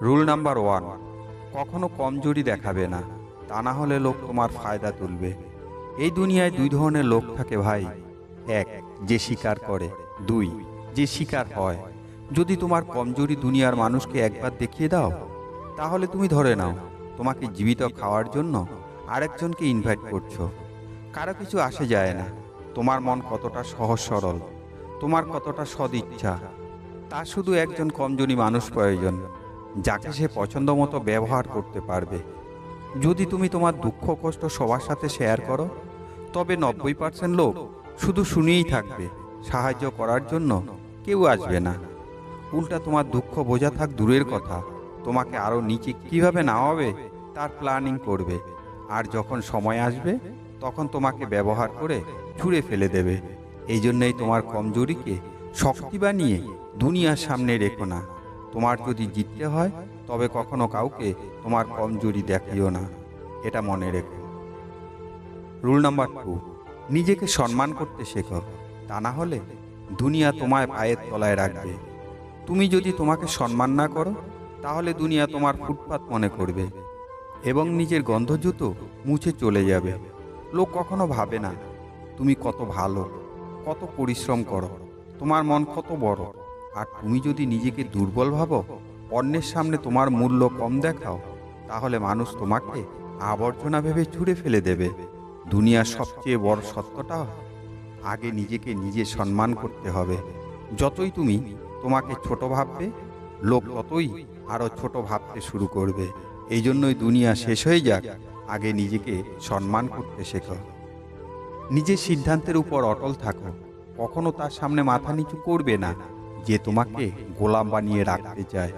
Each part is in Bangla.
রুল নাম্বার 1, কখনো কমজোরি দেখাবে না, তা না হলে লোক তোমার ফায়দা তুলবে। এই দুনিয়ায় দুই ধরনের লোক থাকে ভাই। এক, যে স্বীকার করে। দুই, যে স্বীকার হয়। যদি তোমার কমজোরি দুনিয়ার মানুষকে একবার দেখিয়ে দাও, তাহলে তুমি ধরে নাও তোমাকে জীবিত খাওয়ার জন্য আরেকজনকে ইনভাইট করছো। কারো কিছু আসে যায় না তোমার মন কতটা সহজ সরল, তোমার কতটা সদিচ্ছা। তার শুধু একজন কমজোরি মানুষ প্রয়োজন, যাকে সে পছন্দ মতো ব্যবহার করতে পারবে। যদি তুমি তোমার দুঃখ কষ্ট সবার সাথে শেয়ার করো, তবে 90% লোক শুধু শুনিয়েই থাকবে, সাহায্য করার জন্য কেউ আসবে না। উল্টা তোমার দুঃখ বোঝা থাক দূরের কথা, তোমাকে আরও নিচে কিভাবে নামাবে তার প্ল্যানিং করবে। আর যখন সময় আসবে, তখন তোমাকে ব্যবহার করে ছুঁড়ে ফেলে দেবে। এই জন্যই তোমার কমজোরিকে শক্তি বানিয়ে দুনিয়ার সামনে রেখো না। তোমার যদি জিততে হয়, তবে কখনো কাউকে তোমার কমজোরি দেখিও না, এটা মনে রেখো। রুল নাম্বার 2, নিজেকে সম্মান করতে শেখো, তা না হলে দুনিয়া তোমায় পায়ের তলায় রাখবে। তুমি যদি তোমাকে সম্মান না করো, তাহলে দুনিয়া তোমার ফুটপাত মনে করবে এবং নিজের গন্ধ জুতো মুছে চলে যাবে। লোক কখনো ভাবে না তুমি কত ভালো, কত পরিশ্রম করো, তোমার মন কত বড়। আর তুমি যদি নিজেকে দুর্বল ভাবো, অন্যের সামনে তোমার মূল্য কম দেখাও, তাহলে মানুষ তোমাকে আবর্জনা ভেবে ছুঁড়ে ফেলে দেবে। দুনিয়ার সবচেয়ে বড় সত্যটা, আগে নিজেকে নিজে সম্মান করতে হবে। যতই তুমি তোমাকে ছোট ভাববে, লোক ততই আরও ছোট ভাবতে শুরু করবে। এই জন্যই দুনিয়া শেষ হয়ে যাক, আগে নিজেকে সম্মান করতে শেখো। নিজের সিদ্ধান্তের উপর অটল থাকো, কখনো তার সামনে মাথা নিচু করবে না। যে তোমাকে গোলাম বানিয়ে রাখতে চায়,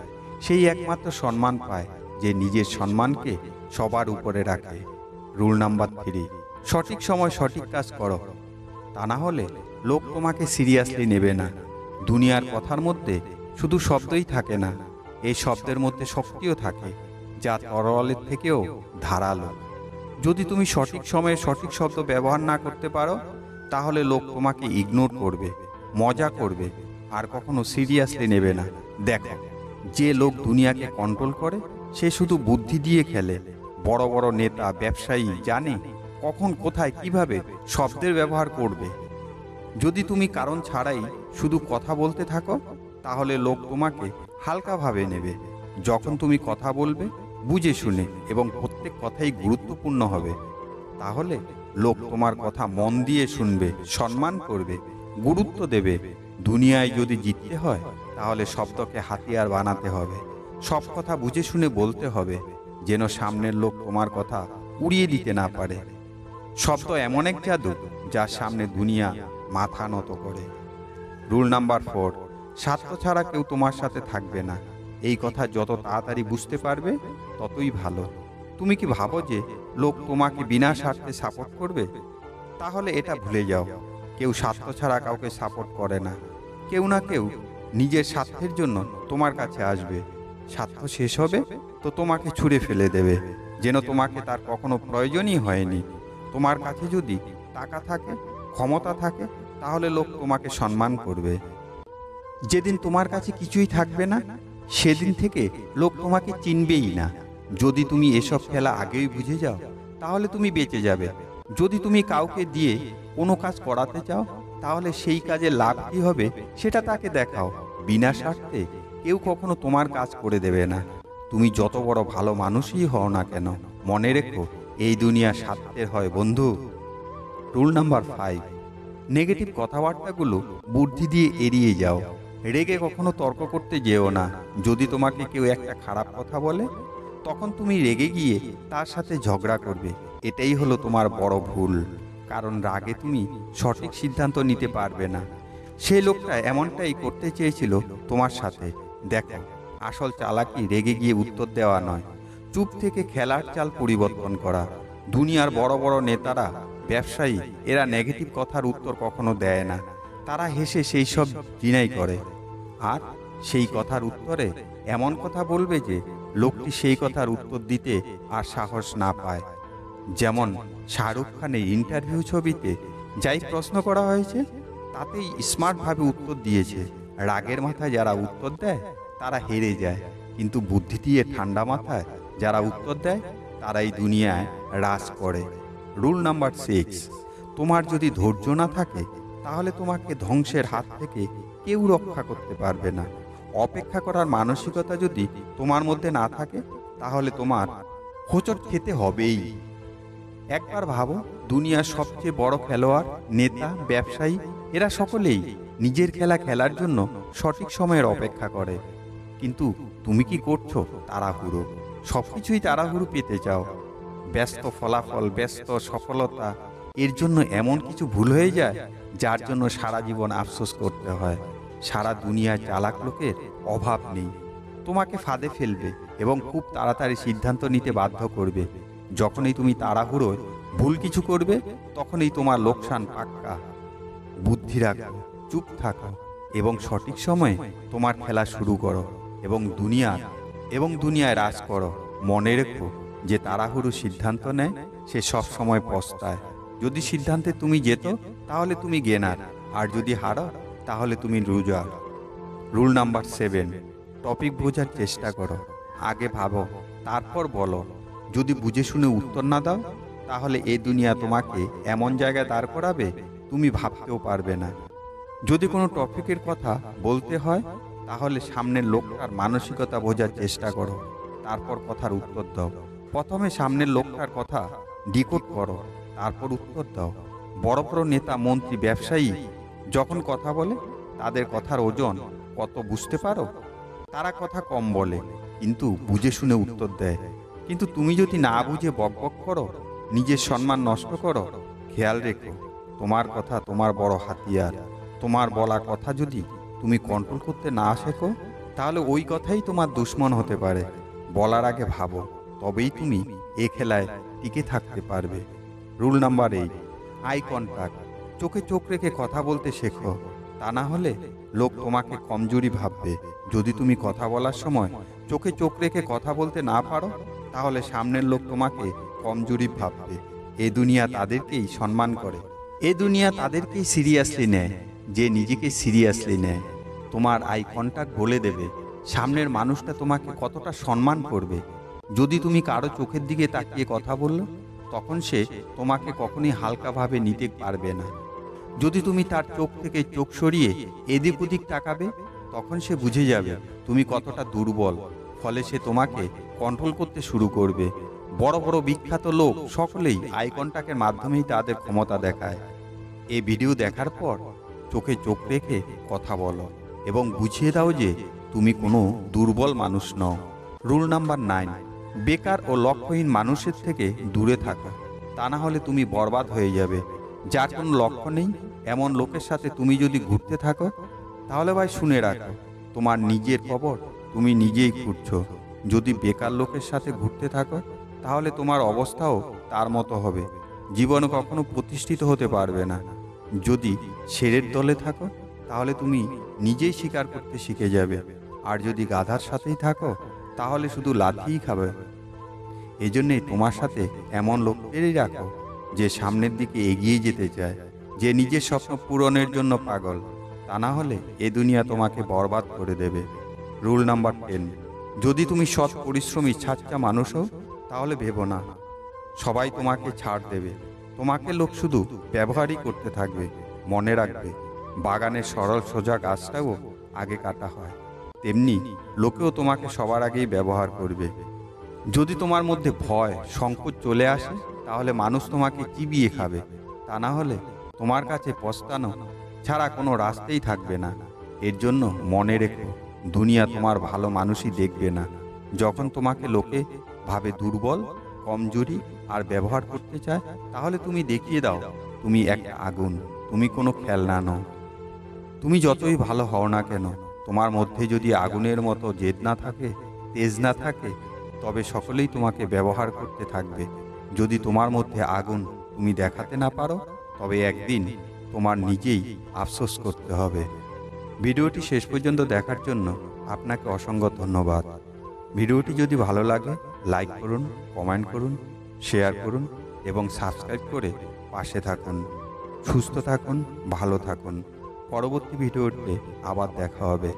সেই একমাত্র সম্মান পায় যে নিজের সম্মানকে সবার উপরে রাখে। রুল নাম্বার 3, সঠিক সময় সঠিক কাজ করো, তা না হলে লোক তোমাকে সিরিয়াসলি নেবে না। দুনিয়ার কথার মধ্যে শুধু শব্দই থাকে না, এই শব্দের মধ্যে শক্তিও থাকে, যা তরোয়ালের থেকেও ধারালো। যদি তুমি সঠিক সময়ে সঠিক শব্দ ব্যবহার না করতে পারো, তাহলে লোক তোমাকে ইগনোর করবে, মজা করবে, আর কখনো সিরিয়াসলি নেবে না। দেখো, যে লোক দুনিয়াকে কন্ট্রোল করে, সে শুধু বুদ্ধি দিয়ে খেলে। বড় বড় নেতা ব্যবসায়ী জানে কখন কোথায় কিভাবে শব্দের ব্যবহার করবে। যদি তুমি কারণ ছাড়াই শুধু কথা বলতে থাকো, তাহলে লোক তোমাকে হালকাভাবে নেবে। যখন তুমি কথা বলবে বুঝে শুনে এবং প্রত্যেক কথাই গুরুত্বপূর্ণ হবে, তাহলে লোক তোমার কথা মন দিয়ে শুনবে, সম্মান করবে, গুরুত্ব দেবে। দুনিয়ায় যদি জিততে হয়, তাহলে শব্দকে হাতিয়ার বানাতে হবে। সব কথা বুঝে শুনে বলতে হবে, যেন সামনের লোক তোমার কথা উড়িয়ে দিতে না পারে। শব্দ এমন এক জাদু, যার সামনে দুনিয়া মাথা নত করে। রুল নাম্বার 4, স্বার্থ ছাড়া কেউ তোমার সাথে থাকবে না। এই কথা যত তাড়াতাড়ি বুঝতে পারবে, ততই ভালো। তুমি কি ভাবো যে লোক তোমাকে বিনা স্বার্থে সাপোর্ট করবে? তাহলে এটা ভুলে যাও, কেউ স্বার্থ ছাড়া কাউকে সাপোর্ট করে না। কেউ না কেউ নিজের স্বার্থের জন্য তোমার কাছে আসবে। স্বার্থ শেষ হবে তো তোমাকে ছুঁড়ে ফেলে দেবে, যেন তোমাকে তার কখনো প্রয়োজনই হয়নি। তোমার কাছে যদি টাকা থাকে, ক্ষমতা থাকে, তাহলে লোক তোমাকে সম্মান করবে। যেদিন তোমার কাছে কিছুই থাকবে না, সেদিন থেকে লোক তোমাকে চিনবেই না। যদি তুমি এসব খেলা আগেই বুঝে যাও, তাহলে তুমি বেঁচে যাবে। যদি তুমি কাউকে দিয়ে কোনো কাজ করাতে চাও, তাহলে সেই কাজে লাভ কী হবে সেটা তাকে দেখাও। বিনা স্বার্থে কেউ কখনো তোমার কাজ করে দেবে না। তুমি যত বড় ভালো মানুষই হও না কেন, মনে রেখো, এই দুনিয়া স্বার্থের হয় বন্ধু। রুল নাম্বার 5, নেগেটিভ কথাবার্তাগুলো বুদ্ধি দিয়ে এড়িয়ে যাও। রেগে কখনো তর্ক করতে যেও না। যদি তোমাকে কেউ একটা খারাপ কথা বলে, তখন তুমি রেগে গিয়ে তার সাথে ঝগড়া করবে। এটাই হলো তোমার বড় ভুল, কারণ রাগে তুমি সঠিক সিদ্ধান্ত নিতে পারবে না। সেই লোকটা এমনটাই করতে চেয়েছিল তোমার সাথে। দেখো, আসল চালাকি রেগে গিয়ে উত্তর দেওয়া নয়, চুপ থেকে খেলার চাল পরিবর্তন করা। দুনিয়ার বড় বড় নেতারা, ব্যবসায়ী, এরা নেগেটিভ কথার উত্তর কখনো দেয় না। তারা হেসে সেই সব ডিনাই করে, আর সেই কথার উত্তরে এমন কথা বলবে যে লোকটি সেই কথার উত্তর দিতে আর সাহস না পায়। যেমন শাহরুখ খানের ইন্টারভিউ ছবিতে যাই প্রশ্ন করা হয়েছে, তাতেই স্মার্টভাবে উত্তর দিয়েছে। রাগের মাথায় যারা উত্তর দেয়, তারা হেরে যায়। কিন্তু বুদ্ধি দিয়ে ঠান্ডা মাথায় যারা উত্তর দেয় তারাই দুনিয়ায় রাজ করে। রুল নাম্বার 6, তোমার যদি ধৈর্য না থাকে তাহলে তোমাকে ধ্বংসের হাত থেকে কেউ রক্ষা করতে পারবে না। অপেক্ষা করার মানসিকতা যদি তোমার মধ্যে না থাকে তাহলে তোমার হোঁচট খেতে হবেই। একবার ভাবো, দুনিয়ার সবচেয়ে বড় খেলোয়াড়, নেতা, ব্যবসায়ী, এরা সকলেই নিজের খেলা খেলার জন্য সঠিক সময়ের অপেক্ষা করে। কিন্তু তুমি কি করছো? তাড়াহুড়ো। সবকিছুই তাড়াহুড়ো পেতে চাও। ব্যস্ত ফলাফল, ব্যস্ত সফলতা, এর জন্য এমন কিছু ভুল হয়ে যায় যার জন্য সারা জীবন আফসোস করতে হয়। সারা দুনিয়ায় চালাক লোকের অভাব নেই। তোমাকে ফাঁদে ফেলবে এবং খুব তাড়াতাড়ি সিদ্ধান্ত নিতে বাধ্য করবে। যখনই তুমি তাড়াহুড়োয় ভুল কিছু করবে তখনই তোমার লোকসান পাক্কা। বুদ্ধি রাখো, চুপ থাকো এবং সঠিক সময়ে তোমার খেলা শুরু করো এবং দুনিয়ায় রাজ করো। মনে রেখো, যে তাড়াহুড়ো সিদ্ধান্ত নেয় সে সব সময় পস্তায়। যদি সিদ্ধান্তে তুমি যেত তাহলে তুমি গেনার, আর যদি হারো তাহলে তুমি লুজার। রুল নাম্বার 7, টপিক বোঝার চেষ্টা করো। আগে ভাবো, তারপর বলো। যদি বুঝে শুনে উত্তর না দাও তাহলে এই দুনিয়া তোমাকে এমন জায়গায় দাঁড় করাবে তুমি ভাবতেও পারবে না। যদি কোনো টপিকের কথা বলতে হয় তাহলে সামনের লোকটার মানসিকতা বোঝার চেষ্টা করো, তারপর কথার উত্তর দাও। প্রথমে সামনের লোকটার কথা ডিকোড করো, তারপর উত্তর দাও। বড় বড় নেতা, মন্ত্রী, ব্যবসায়ী যখন কথা বলে তাদের কথার ওজন কত বুঝতে পারো? তারা কথা কম বলে কিন্তু বুঝে শুনে উত্তর দেয়। কিন্তু তুমি যদি না বুঝে বকবক করো, নিজের সম্মান নষ্ট করো, খেয়াল রেখো তোমার কথা তোমার বড় হাতিয়ার। তোমার বলা কথা যদি তুমি কন্ট্রোল করতে না শেখো তাহলে ওই কথাই তোমার দুশ্মন হতে পারে। বলার আগে ভাবো, তবেই তুমি এ খেলায় টিকে থাকতে পারবে। Rule number 8, eye contact. চোখে চোখ রেখে কথা বলতে শেখো, তা না হলে লোক তোমাকে কমজোরি ভাববে। যদি তুমি কথা বলার সময় চোখে চোখ রেখে কথা বলতে না পারো তাহলে সামনের লোক তোমাকে কমজোরি ভাববে। এ দুনিয়া তাদেরকেই সম্মান করে, এ দুনিয়া তাদেরকেই সিরিয়াসলি নেয় যে নিজেকে সিরিয়াসলি নেয়। তোমার আই কন্টাক্ট বলে দেবে সামনের মানুষটা তোমাকে কতটা সম্মান করবে। যদি তুমি কারো চোখের দিকে তাকিয়ে কথা বললো তখন সে তোমাকে কখনই হালকাভাবে নিতে পারবে না। যদি তুমি তার চোখ থেকে চোখ সরিয়ে এদিক ওদিক তাকাবে তখন সে বুঝে যাবে তুমি কতটা দুর্বল, ফলে সে তোমাকে কন্ট্রোল করতে শুরু করবে। বড় বড় বিখ্যাত লোক সকলেই আই কন্টাক্টের মাধ্যমেই তাদের ক্ষমতা দেখায়। এই ভিডিও দেখার পর চোখে চোখ রেখে কথা বলো এবং বুঝিয়ে দাও যে তুমি কোনো দুর্বল মানুষ নও। রুল নাম্বার 9, বেকার ও লক্ষ্যহীন মানুষের থেকে দূরে থাকো, তা না হলে তুমি বরবাদ হয়ে যাবে। যার কোনো লক্ষ্য নেই এমন লোকের সাথে তুমি যদি ঘুরতে থাকো তাহলে ভাই শুনে রাখো, তোমার নিজের কবর তুমি নিজেই খুঁড়ছো। যদি বেকার লোকের সাথে ঘুরতে থাকো তাহলে তোমার অবস্থাও তার মতো হবে, জীবনে কখনো প্রতিষ্ঠিত হতে পারবে না। যদি শেরের দলে থাকো তাহলে তুমি নিজেই শিকার করতে শিখে যাবে, আর যদি গাধার সাথেই থাকো তাহলে শুধু লাথিই খাবে। এই জন্যেই তোমার সাথে এমন লোকদেরই রাখো যে সামনের দিকে এগিয়ে যেতে চায়, যে নিজের স্বপ্ন পূরণের জন্য পাগল, তা না হলে এ দুনিয়া তোমাকে বরবাদ করে দেবে। রুল নাম্বার 10, যদি তুমি সৎ, পরিশ্রমী, সাচ্চা মানুষ হও তাহলে ভেবো না সবাই তোমাকে ছাড় দেবে। তোমাকে লোক শুধু ব্যবহারই করতে থাকবে। মনে রাখবে, বাগানের সরল সোজা গাছটাও আগে কাটা হয়, তেমনি লোকেও তোমাকে সবার আগেই ব্যবহার করবে। যদি তোমার মধ্যে ভয়, সংকোচ চলে আসে তাহলে মানুষ তোমাকে চিবিয়ে খাবে, তা না হলে তোমার কাছে পস্তানো ছাড়া কোনো রাস্তাই থাকবে না। এর জন্য মনে রেখো, দুনিয়া তোমার ভালো মানুষই দেখবে না। যখন তোমাকে লোকে ভাবে দুর্বল, কমজোরি আর ব্যবহার করতে চায় তাহলে তুমি দেখিয়ে দাও তুমি এক আগুন, তুমি কোনো খেলনা নও। তুমি যতই ভালো হও না কেন, তোমার মধ্যে যদি আগুনের মতো জেদ না থাকে, তেজ না থাকে, তবে সকলেই তোমাকে ব্যবহার করতে থাকবে। যদি তোমার মধ্যে আগুন তুমি দেখাতে না পারো তবে একদিন তোমার নিজেই আফসোস করতে হবে। ভিডিওটি শেষ পর্যন্ত দেখার জন্য আপনাকে অসংখ্য ধন্যবাদ। ভিডিওটি যদি ভালো লাগে লাইক করুন, কমেন্ট করুন, শেয়ার করুন এবং সাবস্ক্রাইব করে পাশে থাকুন। সুস্থ থাকুন, ভালো থাকুন। পরবর্তী ভিডিওতে আবার দেখা হবে।